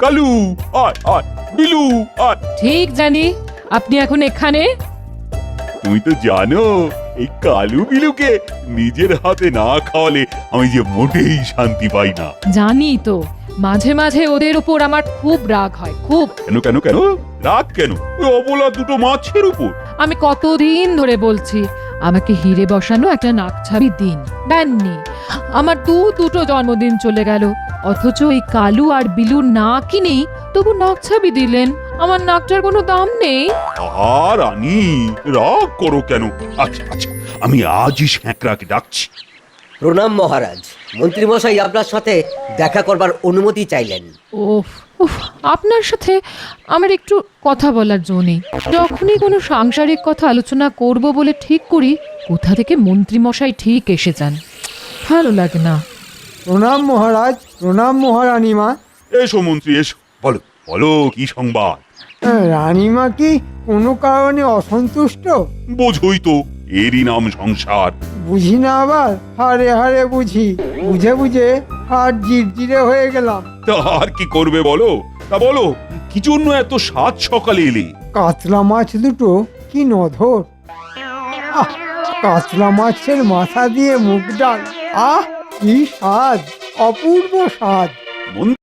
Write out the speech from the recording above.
কালু আয় আয়, বিলু আয়। ঠিক জানি আপনি এখন এখানে। তুমি তো জানো এই কালু বিলুকে নিজের হাতে না খাওয়ালে আমি যে মোটেই শান্তি পাই না। জানি তো, মাঝে মাঝে ওদের উপর আমার খুব রাগ হয়, খুব। কেন কেন কেন রাগ কেন? ওই অবলা দুটো মাছের উপর। আমি কতদিন ধরে বলছি আমাকে হিরে বসানো একটা নাকছাবি দিন, দেননি। আমার দুটো জন্মদিন চলে গেল, অথচ এই কালু আর বিলুর নাকই নেই, তবু নাকছাবি দিলেন। আমার নাকটার কোনো দাম নেই। আর রানী রাগ করো কেন? আচ্ছা আচ্ছা, আমি আজই শ্যাঁকড়াকে ডাকছি। প্রণাম মহারাজ, মন্ত্রীমশাই আপনার সাথে দেখা করবার অনুমতি চাইলেন। ওফ উফ, আপনার সাথে আমার একটু কথা বলার জো নেই। যখনই কোনো সাংসারিক কথা আলোচনা করব বলে ঠিক করি, কোথা থেকে মন্ত্রীমশাই ঠিক এসে যান, ভালো লাগে না। প্রণাম মহারাজ, প্রণাম মহারানীমা। এসো মন্ত্রী এসো, বলো বলো কি সংবাদ? রানীমা কি কোনো কারণে অসন্তুষ্ট? বোঝই তো, এরই নাম সংসার। বুঝি না আবার হারে হারে বুঝি, বুঝে বুঝে হাড় জিরজিরে হয়ে গেলাম। তা আর কি করবে বলো? তা বলো কি জন্য এত সাত সকালে এলে? কাতলা মাছ দুটো কি নধর! আহ, কাতলা মাছের মাথা দিয়ে মুগ ডাল, আহ কি স্বাদ, অপূর্ব স্বাদ।